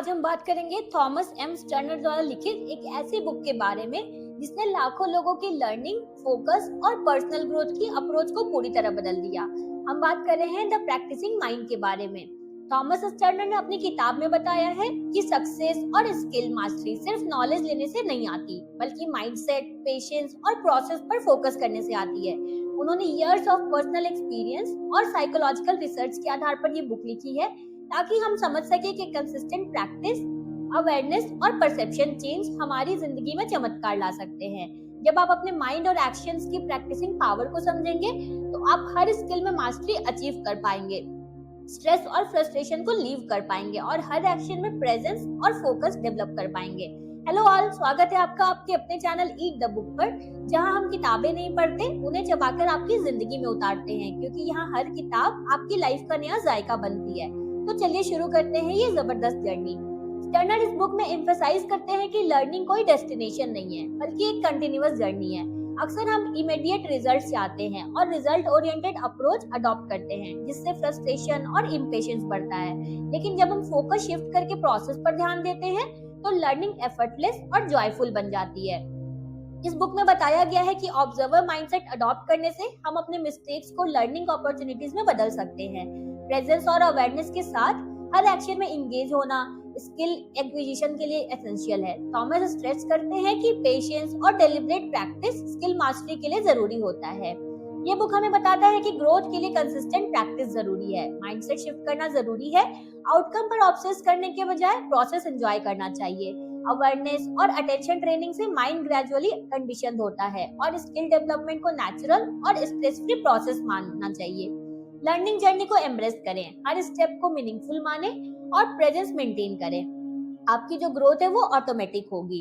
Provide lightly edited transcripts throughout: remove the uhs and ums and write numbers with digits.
आज हम बात करेंगे थॉमस एम स्टर्नर द्वारा लिखित एक ऐसी बुक के बारे में जिसने लाखों लोगों की लर्निंग, फोकस और पर्सनल ग्रोथ की अप्रोच को पूरी तरह बदल दिया। हम बात कर रहे हैं द प्रैक्टिसिंग माइंड के बारे में। थॉमस स्टर्नर ने अपनी किताब में बताया है कि सक्सेस और स्किल मास्टरी सिर्फ नॉलेज लेने से नहीं आती, बल्कि माइंडसेट, पेशेंस और प्रोसेस पर फोकस करने से आती है। उन्होंने इयर्स ऑफ पर्सनल एक्सपीरियंस और साइकोलॉजिकल रिसर्च के आधार पर ये बुक लिखी है ताकि हम समझ सके कि कंसिस्टेंट प्रैक्टिस, अवेयरनेस और परसेप्शन चेंज हमारी जिंदगी में चमत्कार ला सकते हैं। जब आप अपने माइंड और एक्शंस की प्रैक्टिसिंग पावर को समझेंगे तो आप हर स्किल में मास्टरी अचीव कर पाएंगे, स्ट्रेस और फ्रस्ट्रेशन को लीव कर पाएंगे और हर एक्शन में प्रेजेंस और फोकस डेवलप कर पाएंगे। हेलो ऑल, स्वागत है आपका आपके अपने चैनल ईट द बुक पर, जहां हम किताबें नहीं पढ़ते, उन्हें चबाकर आपकी जिंदगी में उतारते हैं, क्योंकि यहाँ हर किताब आपकी लाइफ का नया जायका बनती है। तो चलिए शुरू करते हैं ये जबरदस्त जर्नी। स्टर्नर इस बुक में एम्फसाइज करते हैं कि लर्निंग कोई डेस्टिनेशन नहीं है, बल्कि एक कंटिन्यूअस जर्नी है। अक्सर हम इमीडिएट रिजल्ट चाहते हैं और रिजल्ट ओरिएंटेड अप्रोच अडॉप्ट करते हैं, जिससे फ्रस्ट्रेशन और इम्पेशंस बढ़ता है। लेकिन जब हम फोकस शिफ्ट करके प्रोसेस पर ध्यान देते हैं तो लर्निंग एफर्टलेस और जॉयफुल बन जाती है। इस बुक में बताया गया है कि ऑब्जर्वर माइंडसेट अडॉप्ट करने से हम अपने मिस्टेक्स को लर्निंग अपॉर्चुनिटीज में बदल सकते हैं। प्रेजेंस और अवेयरनेस के साथ हर एक्शन में इंगेज होना स्किल एक्विजिशन के लिए एसेंशियल है। थॉमस स्ट्रेस करते हैं कि पेशेंस और डेलिब्रेट प्रैक्टिस स्किल मास्टरी के लिए जरूरी होता है। ये बुक हमें बताता है कि ग्रोथ के लिए कंसिस्टेंट प्रैक्टिस जरूरी है, माइंडसेट शिफ्ट करना जरूरी है, आउटकम पर ऑब्सेस करने के बजाय प्रोसेस एंजॉय करना चाहिए। अवेयरनेस और अटेंशन ट्रेनिंग से माइंड ग्रेजुअली कंडीशन होता है और स्किल डेवलपमेंट को नेचुरल और स्ट्रेस फ्री प्रोसेस मानना चाहिए। लर्निंग जर्नी को एम्ब्रेस करें, हर स्टेप को मीनिंगफुल माने और प्रेजेंस मेंटेन करें। आपकी जो ग्रोथ है वो ऑटोमेटिक होगी।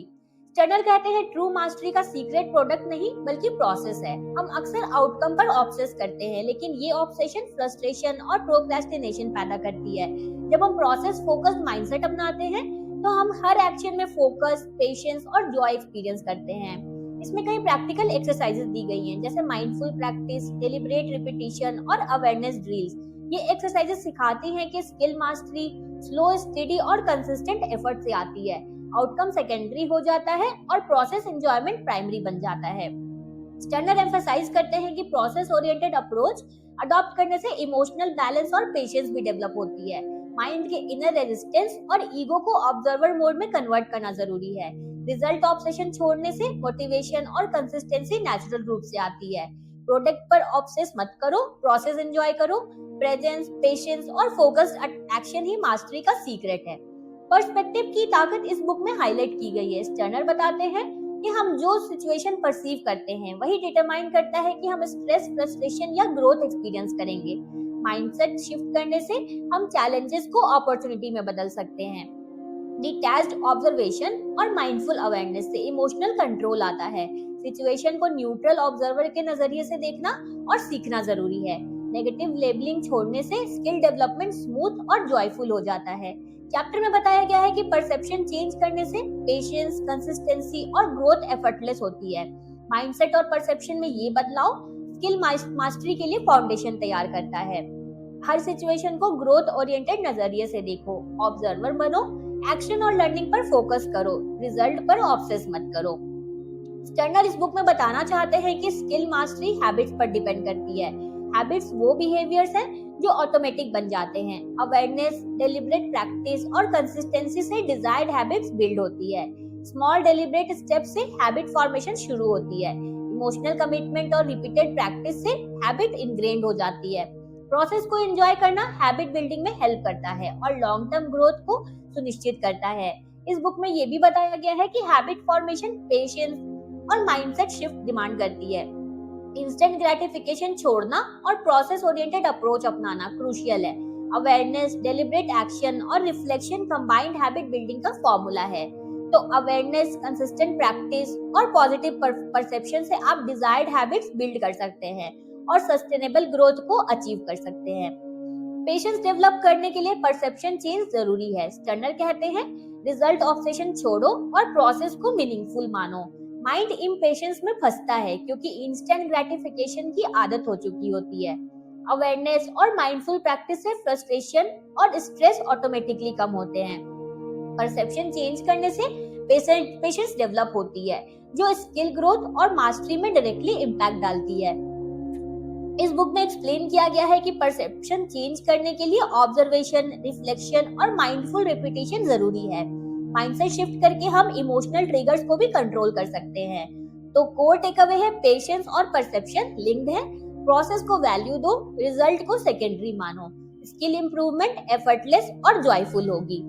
स्टर्नर कहते हैं ट्रू मास्टरी का सीक्रेट प्रोडक्ट नहीं बल्कि प्रोसेस है। हम अक्सर आउटकम पर ऑब्सेस करते हैं, लेकिन ये ऑब्सेशन फ्रस्ट्रेशन और प्रोक्रेस्टिनेशन पैदा करती है। जब हम प्रोसेस फोकस्ड माइंडसेट अपनाते हैं तो हम हर एक्शन में फोकस, पेशेंस और जॉय एक्सपीरियंस करते हैं। इसमें कई प्रैक्टिकल एक्सरसाइजेस दी गई हैं, जैसे माइंडफुल प्रैक्टिस, डेलिब्रेट रिपीटिशन और अवेयरनेस ड्रिल्स। ये एक्सरसाइजेस सिखाती हैं कि स्किल मास्टरी स्लो, स्टेडी और कंसिस्टेंट एफर्ट से आती है। आउटकम सेकेंडरी हो जाता है और प्रोसेस एंजॉयमेंट प्राइमरी बन जाता है। स्टर्नर एम्फसाइज करते हैं कि प्रोसेस ओरिएंटेड अप्रोच अडॉप्ट करने से इमोशनल बैलेंस और पेशेंस भी डेवलप होती है। माइंड के इनर रेजिस्टेंस और ईगो को ऑब्जर्वर मोड में कन्वर्ट करना जरूरी है। रिजल्ट ऑब्सेशन छोड़ने से मोटिवेशन और कंसिस्टेंसी नेचुरल रूप से आती है। प्रोडक्ट पर ऑब्सेस मत करो, प्रोसेस एंजॉय करो। प्रेजेंस, पेशेंस और फोकस्ड एक्शन ही मास्टरी का सीक्रेट है। पर्सपेक्टिव की ताकत इस बुक में हाईलाइट की गई है। स्टर्नर बताते हैं कि हम जो सिचुएशन परसीव करते हैं वही डिटरमाइन करता है कि हम स्ट्रेस, फ्रस्ट्रेशन या ग्रोथ एक्सपीरियंस करेंगे। माइंडसेट शिफ्ट करने से हम चैलेंजेस को अपॉर्चुनिटी में बदल सकते हैं। डिटैच्ड ऑब्जर्वेशन और माइंडफुल अवेयरनेस से इमोशनल कंट्रोल आता है। सिचुएशन को न्यूट्रल ऑब्जर्वर के नजरिए से देखना और सीखना जरूरी है। नेगेटिव लेबलिंग छोड़ने से स्किल डेवलपमेंट स्मूथ और जॉयफुल हो जाता है। चैप्टर में बताया गया है कि परसेप्शन चेंज करने से पेशेंस, कंसिस्टेंसी और ग्रोथ एफर्टलेस होती है। माइंडसेट और परसेप्शन में ये बदलाव स्किल मास्टरी के लिए फाउंडेशन तैयार करता है। हर सिचुएशन को ग्रोथ ओरिएंटेड नजरिए से देखो, ऑब्जर्वर बनो, एक्शन और लर्निंग पर फोकस करो, रिजल्ट पर ऑब्सेस मत करो। स्टर्नर इस बुक में बताना चाहते हैं कि स्किल मास्टरी हैबिट्स पर डिपेंड करती है। हैबिट्स वो बिहेवियर्स हैं जो ऑटोमेटिक बन जाते हैं। अवेयरनेस, डेलिब्रेट प्रैक्टिस और कंसिस्टेंसी से डिजायर्ड हैबिट्स बिल्ड होती है। स्मॉल डेलिब्रेट स्टेप से हैबिट फॉर्मेशन शुरू होती है। इमोशनल कमिटमेंट और रिपीटेड प्रैक्टिस से हैबिट इनग्रेन्ड हो जाती है। प्रोसेस को एंजॉय करना हैबिट बिल्डिंग में हेल्प करता है और लॉन्ग टर्म ग्रोथ को सुनिश्चित करता है। इस बुक में ये भी बताया गया है कि हैबिट फॉर्मेशन पेशेंस और माइंडसेट शिफ्ट डिमांड करती है। इंस्टेंट ग्रेटिफिकेशन छोड़ना और प्रोसेस ओरिएंटेड अप्रोच अपनाना क्रूशियल है। अवेयरनेस, डेलिब्रेट एक्शन और रिफ्लेक्शन कंबाइंड हैबिट बिल्डिंग का फॉर्मूला है। तो अवेयरनेस, कंसिस्टेंट प्रैक्टिस और पॉजिटिव परसेप्शन से आप डिजायर्ड हैबिट्स बिल्ड कर सकते हैं और सस्टेनेबल ग्रोथ को अचीव कर सकते हैं। पेशेंस डेवलप करने के लिए परसेप्शन चेंज जरूरी है। स्टर्नर कहते हैं रिजल्ट ऑब्सेशन छोड़ो और प्रोसेस को मीनिंगफुल मानो। माइंड इम्पेशंस में फंसता है क्योंकि इंस्टेंट ग्रेटिफिकेशन की आदत हो चुकी होती है। अवेयरनेस और माइंडफुल प्रैक्टिस से फ्रस्ट्रेशन और स्ट्रेस ऑटोमेटिकली कम होते हैं। परसेप्शन चेंज करने से पेशेंस डेवलप होती है, जो स्किल ग्रोथ और मास्टरी में डायरेक्टली इम्पैक्ट डालती है। इस बुक में एक्सप्लेन किया गया है कि परसेप्शन चेंज करने के लिए ऑब्जर्वेशन, रिफ्लेक्शन और माइंडफुल रिपीटेशन जरूरी है। माइंडसेट शिफ्ट करके हम इमोशनल ट्रिगर्स को भी कंट्रोल कर सकते हैं। तो कोर टेक अवे है, पेशेंस और परसेप्शन लिंक्ड है। प्रोसेस को वैल्यू दो, रिजल्ट को सेकेंडरी मानो। स्किल इंप्रूवमेंट एफर्टलेस और जॉयफुल होगी।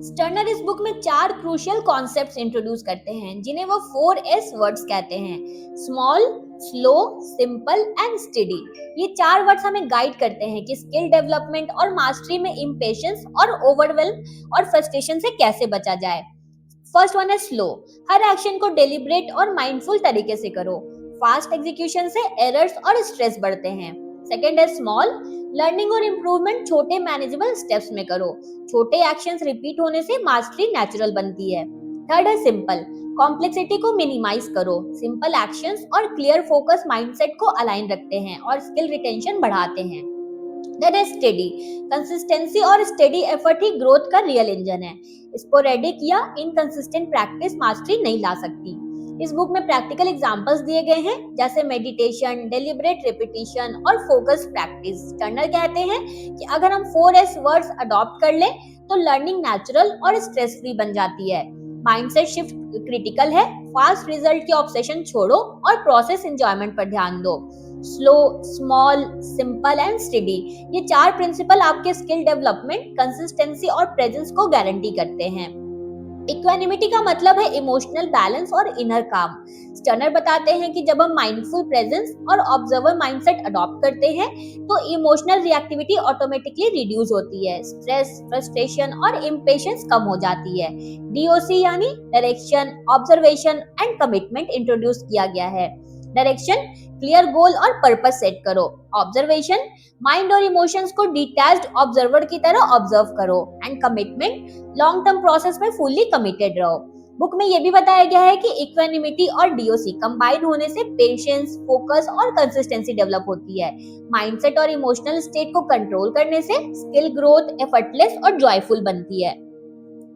स्टर्नर इस बुक में 4 क्रूशियल कॉन्सेप्ट्स इंट्रोड्यूस करते हैं, जिन्हें वो 4S वर्ड्स कहते हैं: small, slow, simple and steady. ये 4 वर्ड्स हमें गाइड करते हैं कि स्किल डेवलपमेंट और मास्टरी में इम्पेशंस और ओवरवेल्म और फ्रस्ट्रेशन से कैसे बचा जाए। फर्स्ट वन है स्लो। हर एक्शन को डेलिब्रेट और माइंडफुल तरीके से करो। फास्ट एग्जीक्यूशन से एरर्स और स्ट्रेस बढ़ते हैं। सेकेंड है स्मॉल। लर्निंग और इम्प्रूवमेंट छोटे मैनेजेबल स्टेप्स में करो। छोटे एक्शंस रिपीट होने से मास्टरी नेचुरल बनती है। थर्ड है सिंपल। कॉम्प्लेक्सिटी को मिनिमाइज करो। सिंपल एक्शंस और क्लियर फोकस माइंडसेट को अलाइन रखते हैं और स्किल रिटेंशन बढ़ाते हैं। देन है स्टेडी। कंसिस्टेंसी और स्टेडी एफर्ट ही ग्रोथ का रियल इंजन है। स्पोरेडिक या इनकंसिस्टेंट प्रैक्टिस मास्टरी नहीं ला सकती। इस बुक में प्रैक्टिकल एग्जांपल्स दिए गए हैं, जैसे मेडिटेशन, डेलिब्रेट रिपीटिशन और फोकस प्रैक्टिस। टर्नर कहते हैं कि अगर हम 4S वर्ड्स अडॉप्ट कर लें तो लर्निंग नेचुरल और स्ट्रेस फ्री बन जाती है। माइंडसेट शिफ्ट क्रिटिकल है। फास्ट रिजल्ट की ऑब्सेशन छोड़ो और प्रोसेस एंजॉयमेंट पर ध्यान दो। Slow, small, simple and steady, ये 4 प्रिंसिपल आपके स्किल डेवलपमेंट, कंसिस्टेंसी और प्रेजेंस को गारंटी करते हैं। इक्वानिमिटी का मतलब है इमोशनल बैलेंस और इनर काम। स्टर्नर बताते हैं कि जब हम माइंडफुल प्रेजेंस और ऑब्जर्वर माइंडसेट अडॉप्ट करते हैं तो इमोशनल रिएक्टिविटी ऑटोमेटिकली रिड्यूस होती है। स्ट्रेस, फ्रस्ट्रेशन और इम्पेशंस कम हो जाती है। DOC यानी direction, observation and commitment introduce किया गया है। डायरेक्शन, क्लियर गोल और पर्पस सेट करो। ऑब्जर्वेशन, माइंड और इमोशंस को डिटैच्ड ऑब्जर्वर की तरह ऑब्जर्व करो। And commitment, long term process में फुल्ली कमिटेड रहो। बुक में यह भी बताया गया है कि इक्वानिमिटी और DOC कंबाइन होने से पेशेंस, फोकस और कंसिस्टेंसी डेवलप होती है। माइंडसेट और इमोशनल स्टेट को कंट्रोल करने से स्किल ग्रोथ एफर्टलेस और जॉयफुल बनती है।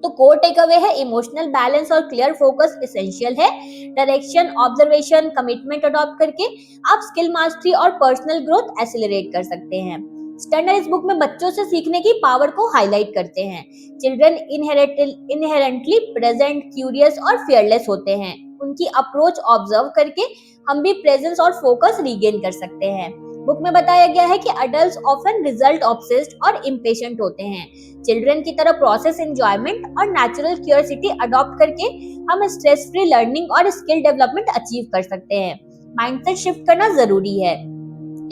तो कोर टेक अवे है, इमोशनल बैलेंस और क्लियर फोकस एसेंशियल है। डायरेक्शन, ऑब्जर्वेशन, कमिटमेंट अडॉप्ट करके आप स्किल मास्टरी और पर्सनल ग्रोथ एक्सेलरेट कर सकते हैं। स्टर्नर इस बुक में बच्चों से सीखने की पावर को हाईलाइट करते हैं। चिल्ड्रन इनहेरेंटली प्रेजेंट, क्यूरियस और फियरलेस होते हैं। उनकी अप्रोच ऑब्जर्व करके हम भी प्रेजेंस और फोकस रीगेन कर सकते हैं। बुक में बताया गया है कि अडल्ट्स ऑफन रिजल्ट ऑब्सेस्ड और इम्पेशेंट होते हैं। चिल्ड्रन की तरह प्रोसेस एंजॉयमेंट और नेचुरल क्यूरियोसिटी अडॉप्ट करके हम स्ट्रेस फ्री लर्निंग और स्किल डेवलपमेंट अचीव कर सकते हैं। माइंडसेट शिफ्ट करना जरूरी है।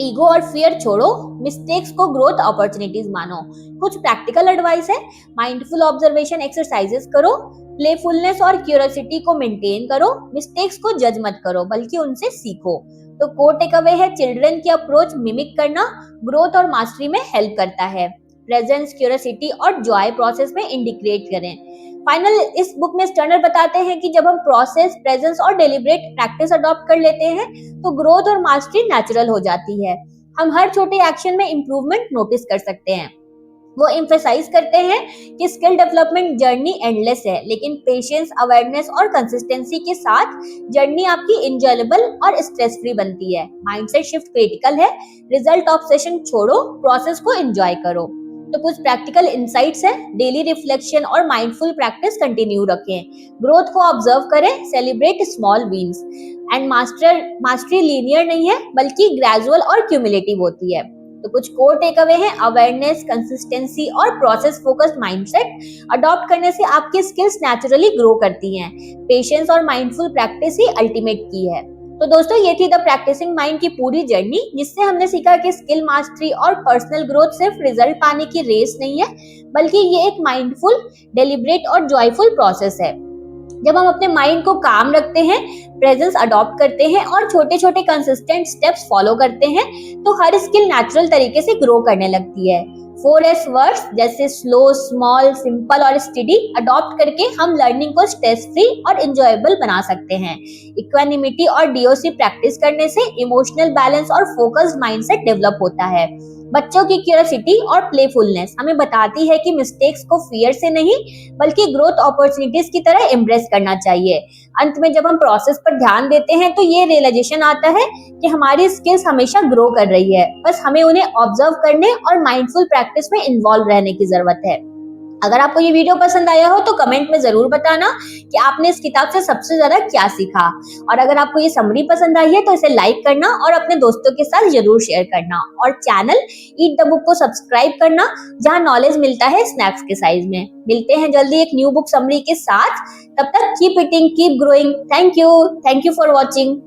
ईगो और फियर छोड़ो, मिस्टेक्स को ग्रोथ अपॉर्चुनिटीज मानो। कुछ प्रैक्टिकल एडवाइस है: माइंडफुल ऑब्जर्वेशन एक्सरसाइजेस करो, प्लेफुलनेस और क्यूरियोसिटी को मेंटेन करो, मिस्टेक्स को जज मत करो बल्कि उनसे सीखो। तो कोर टेक अवे है, चिल्ड्रन की अप्रोच मिमिक करना ग्रोथ और मास्टरी में हेल्प करता है। प्रेजेंस, क्यूरियोसिटी और जॉय प्रोसेस में इंटीग्रेट करें। फाइनल, इस बुक में स्टर्नर बताते हैं कि जब हम प्रोसेस, प्रेजेंस और डेलिब्रेट प्रैक्टिस अडॉप्ट कर लेते हैं तो ग्रोथ और मास्टरी नेचुरल हो जाती है। हम हर छोटे एक्शन में इंप्रूवमेंट नोटिस कर सकते हैं। वो एम्फेसाइज करते हैं कि स्किल डेवलपमेंट जर्नी एंडलेस है, लेकिन पेशेंस, अवेयरनेस और कंसिस्टेंसी के साथ जर्नी आपकी इंजॉयबल और स्ट्रेस फ्री बनती है। माइंडसेट शिफ्ट क्रिटिकल है। रिजल्ट ऑब्सेशन छोड़ो, प्रोसेस को एंजॉय करो। तो कुछ प्रैक्टिकल इंसाइट्स है: डेली रिफ्लेक्शन और माइंडफुल प्रैक्टिस कंटिन्यू रखें। ग्रोथ को ऑब्जर्व करें, celebrate small wins. And mastery linear नहीं है बल्कि ग्रेजुअल और क्यूमुलेटिव होती है। तो कुछ कोर टेक अवे हैं: अवेयरनेस, कंसिस्टेंसी और प्रोसेस फोकस्ड माइंडसेट अडॉप्ट करने से आपकी स्किल्स नेचुरली ग्रो करती हैं। पेशेंस और माइंडफुल प्रैक्टिस ही अल्टीमेट की है। तो दोस्तों, ये थी द प्रैक्टिसिंग माइंड की पूरी जर्नी, जिससे हमने सीखा कि स्किल मास्टरी और पर्सनल ग्रोथ सिर्फ रिजल्ट पाने की रेस नहीं है, बल्कि ये एक माइंडफुल, डेलिब्रेट और जॉयफुल प्रोसेस है। जब हम अपने माइंड को काम रखते हैं, प्रेजेंस अडॉप्ट करते हैं और छोटे छोटे कंसिस्टेंट स्टेप्स फॉलो करते हैं, तो हर स्किल नेचुरल तरीके से ग्रो करने लगती है। 4S वर्ड्स जैसे स्लो, स्मॉल, सिंपल और स्टेडी अडॉप्ट करके हम लर्निंग को स्ट्रेस फ्री और एंजॉयबल बना सकते हैं। इक्वानिमिटी और DOC प्रैक्टिस करने से इमोशनल बैलेंस और फोकस्ड माइंडसेट डेवलप होता है। बच्चों की क्यूरियोसिटी और प्लेफुलनेस हमें बताती है कि मिस्टेक्स को फियर से नहीं बल्कि ग्रोथ अपॉर्चुनिटीज की तरह एम्ब्रेस करना चाहिए। अंत में जब हम प्रोसेस पर ध्यान देते हैं तो ये रियलाइजेशन आता है कि हमारी स्किल्स हमेशा ग्रो कर रही है, बस हमें उन्हें ऑब्जर्व करने और माइंडफुल प्रैक्टिस में इन्वॉल्व रहने की जरूरत है। अगर आपको ये वीडियो पसंद आया हो तो कमेंट में जरूर बताना कि आपने इस किताब से सबसे ज्यादा क्या सीखा। और अगर आपको ये समरी पसंद आई है तो इसे लाइक करना और अपने दोस्तों के साथ जरूर शेयर करना, और चैनल ईट द बुक को सब्सक्राइब करना, जहां नॉलेज मिलता है स्नैक्स के साइज में। मिलते हैं जल्दी एक न्यू बुक समरी के साथ। तब तक keep eating, keep growing. Thank you for watching.